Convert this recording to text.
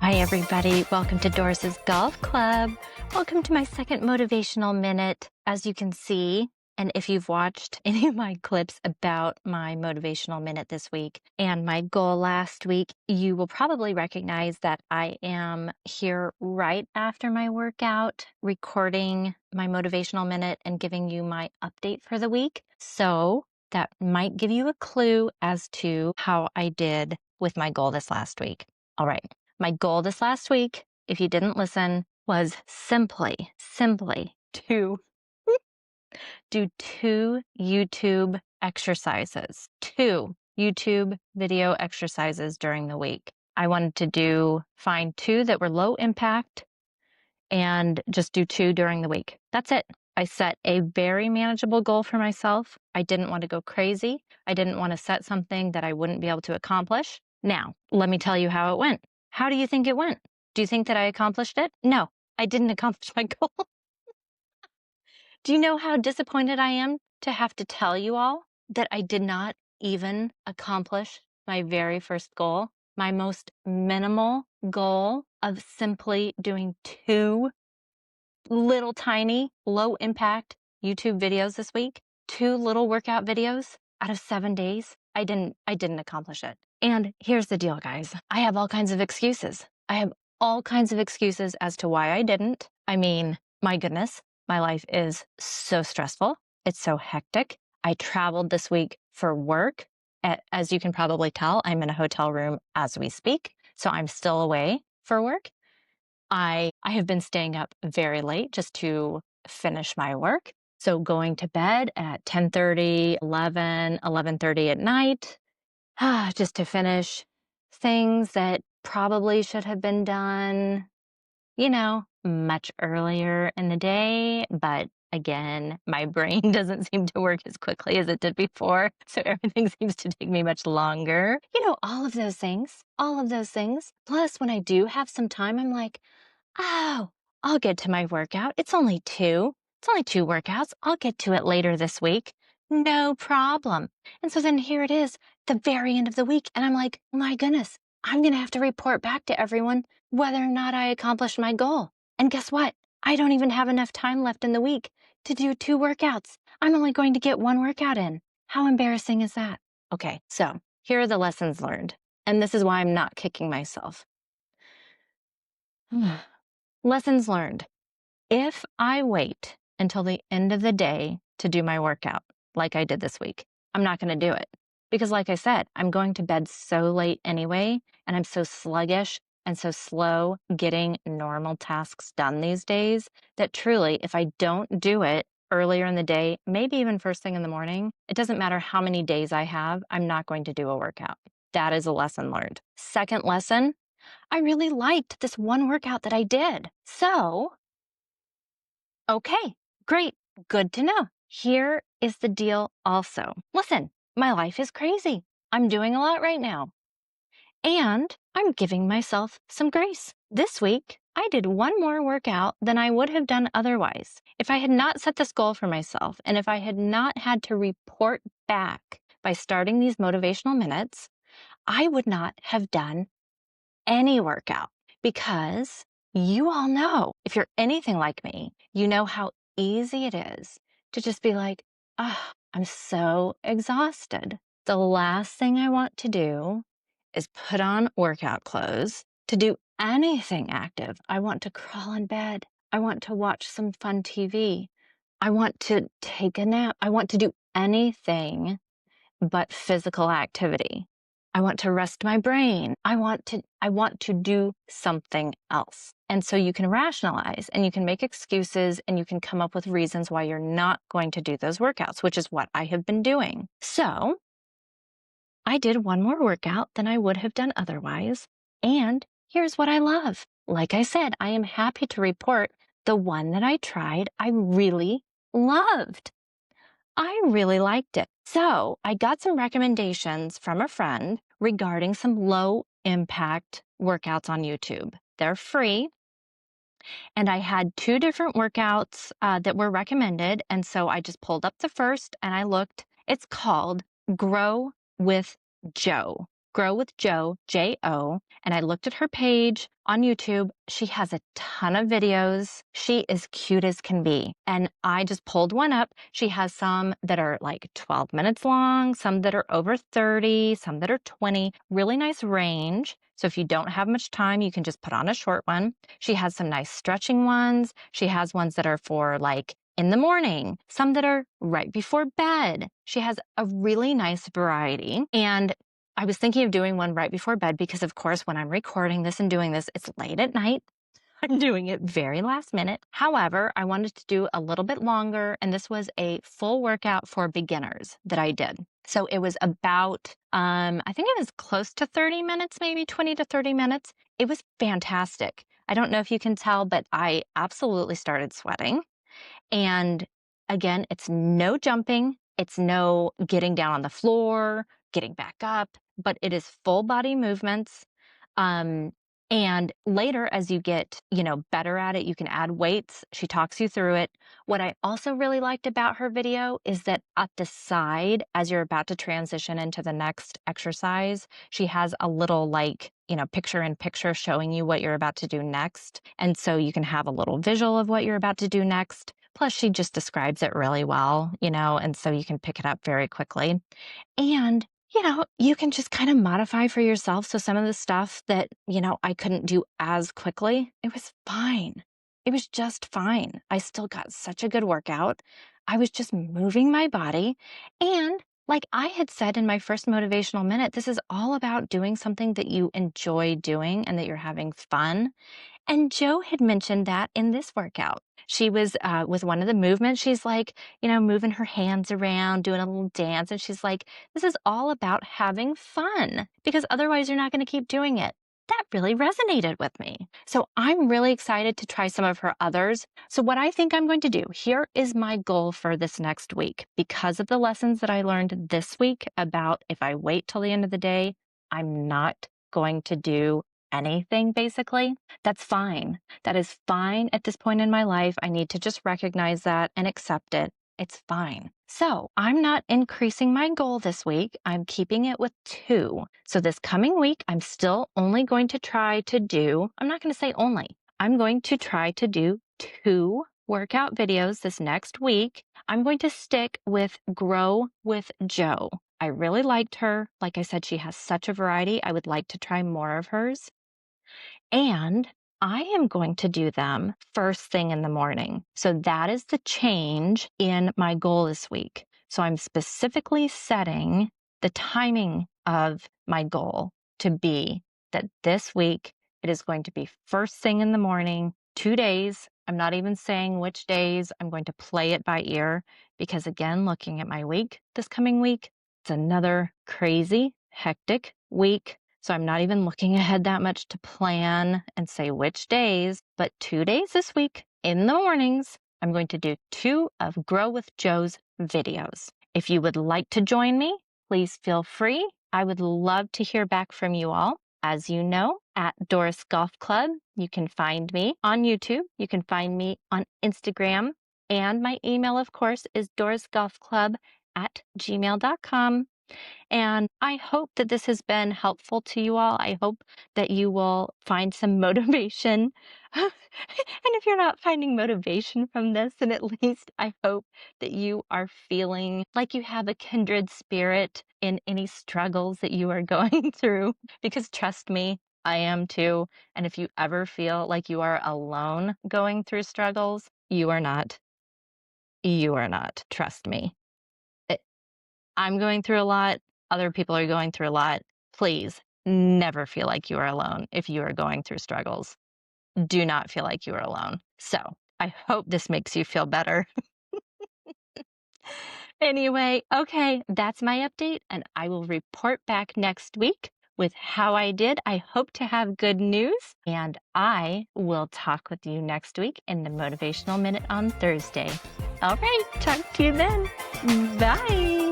Hi, everybody. Welcome to Doris's Golf Club. Welcome to my second motivational minute. As you can see, and if you've watched any of my clips about my motivational minute this week and my goal last week, you will probably recognize that I am here right after my workout, recording my motivational minute and giving you my update for the week. So that might give you a clue as to how I did with my goal this last week. All right. My goal this last week, if you didn't listen, was simply to do 2 YouTube exercises, 2 YouTube video exercises during the week. I wanted to find 2 that were low impact and just do 2 during the week. That's it. I set a very manageable goal for myself. I didn't want to go crazy. I didn't want to set something that I wouldn't be able to accomplish. Now, let me tell you how it went. How do you think it went? Do you think that I accomplished it? No, I didn't accomplish my goal. Do you know how disappointed I am to have to tell you all that I did not even accomplish my very first goal, my most minimal goal of simply doing 2 little tiny low impact YouTube videos this week, 2 little workout videos out of 7 days? I didn't accomplish it. And here's the deal, guys. I have all kinds of excuses. I have all kinds of excuses as to why I didn't. I mean, my goodness, my life is so stressful. It's so hectic. I traveled this week for work. As you can probably tell, I'm in a hotel room as we speak, so I'm still away for work. I have been staying up very late just to finish my work. So going to bed at 10:30, 11:30 at night, just to finish things that probably should have been done, much earlier in the day. But again, my brain doesn't seem to work as quickly as it did before. So everything seems to take me much longer. All of those things. Plus, when I do have some time, I'm like, oh, I'll get to my workout. It's only 2 workouts. I'll get to it later this week. No problem. And so then here it is, the very end of the week. And I'm like, oh my goodness, I'm going to have to report back to everyone whether or not I accomplished my goal. And guess what? I don't even have enough time left in the week to do 2 workouts. I'm only going to get 1 workout in. How embarrassing is that? Okay, so here are the lessons learned. And this is why I'm not kicking myself. Lessons learned. If I wait until the end of the day to do my workout, like I did this week, I'm not going to do it. Because like I said, I'm going to bed so late anyway, and I'm so sluggish and so slow getting normal tasks done these days that truly, if I don't do it earlier in the day, maybe even first thing in the morning, it doesn't matter how many days I have, I'm not going to do a workout. That is a lesson learned. Second lesson, I really liked this one workout that I did. So, okay, great, good to know. Here is the deal also. Listen, my life is crazy. I'm doing a lot right now. And I'm giving myself some grace. This week, I did 1 more workout than I would have done otherwise. If I had not set this goal for myself, and if I had not had to report back by starting these motivational minutes, I would not have done any workout, because you all know, if you're anything like me, you know how easy it is to just be like, oh, I'm so exhausted. The last thing I want to do is put on workout clothes to do anything active. I want to crawl in bed. I want to watch some fun TV. I want to take a nap. I want to do anything but physical activity. I want to rest my brain. I want to do something else. And so you can rationalize and you can make excuses and you can come up with reasons why you're not going to do those workouts, which is what I have been doing. So I did 1 more workout than I would have done otherwise. And here's what I love. Like I said, I am happy to report the one that I tried, I really loved. I really liked it. So I got some recommendations from a friend regarding some low impact workouts on YouTube. They're free. And I had 2 different workouts that were recommended. And so I just pulled up the first and I looked. It's called Grow with Joe. Grow with Jo, J-O, and I looked at her page on YouTube. She has a ton of videos. She is cute as can be. And I just pulled one up. She has some that are like 12 minutes long, some that are over 30, some that are 20, really nice range. So if you don't have much time, you can just put on a short one. She has some nice stretching ones. She has ones that are for like in the morning, some that are right before bed. She has a really nice variety. And I was thinking of doing one right before bed because, of course, when I'm recording this and doing this, it's late at night. I'm doing it very last minute. However, I wanted to do a little bit longer, and this was a full workout for beginners that I did. So it was about, I think it was close to 30 minutes, maybe 20 to 30 minutes. It was fantastic. I don't know if you can tell, but I absolutely started sweating. And again, it's no jumping, it's no getting down on the floor, getting back up, but it is full body movements. And later, as you get, better at it, you can add weights. She talks you through it. What I also really liked about her video is that at the side, as you're about to transition into the next exercise, she has a little picture in picture showing you what you're about to do next. And so you can have a little visual of what you're about to do next. Plus, she just describes it really well, and so you can pick it up very quickly. And you can just kind of modify for yourself. So some of the stuff that, I couldn't do as quickly, it was fine. It was just fine. I still got such a good workout. I was just moving my body. And like I had said in my first motivational minute, this is all about doing something that you enjoy doing and that you're having fun. And Jo had mentioned that in this workout. She was with one of the movements, she's like, moving her hands around, doing a little dance. And she's like, this is all about having fun because otherwise you're not going to keep doing it. That really resonated with me. So I'm really excited to try some of her others. So what I think I'm going to do, here is my goal for this next week. Because of the lessons that I learned this week about if I wait till the end of the day, I'm not going to do anything basically. That's fine. That is fine at this point in my life. I need to just recognize that and accept it. It's fine. So I'm not increasing my goal this week. I'm keeping it with 2. So this coming week, I'm still only going to try to do, I'm not going to say only, I'm going to try to do 2 workout videos this next week. I'm going to stick with Grow with Jo. I really liked her. Like I said, she has such a variety. I would like to try more of hers. And I am going to do them first thing in the morning. So that is the change in my goal this week. So I'm specifically setting the timing of my goal to be that this week it is going to be first thing in the morning, 2 days. I'm not even saying which days. I'm going to play it by ear because, again, looking at my week this coming week, it's another crazy, hectic week. So I'm not even looking ahead that much to plan and say which days, but 2 days this week in the mornings, I'm going to do 2 of Grow with Jo's videos. If you would like to join me, please feel free. I would love to hear back from you all. As you know, at Doris Golf Club, you can find me on YouTube. You can find me on Instagram. And my email, of course, is dorisgolfclub@gmail.com. And I hope that this has been helpful to you all. I hope that you will find some motivation. And if you're not finding motivation from this, then at least I hope that you are feeling like you have a kindred spirit in any struggles that you are going through. Because trust me, I am too. And if you ever feel like you are alone going through struggles, you are not. You are not. Trust me. I'm going through a lot. Other people are going through a lot. Please never feel like you are alone if you are going through struggles. Do not feel like you are alone. So I hope this makes you feel better. Anyway, okay, that's my update, and I will report back next week with how I did. I hope to have good news, and I will talk with you next week in the Motivational Minute on Thursday. All right, talk to you then. Bye.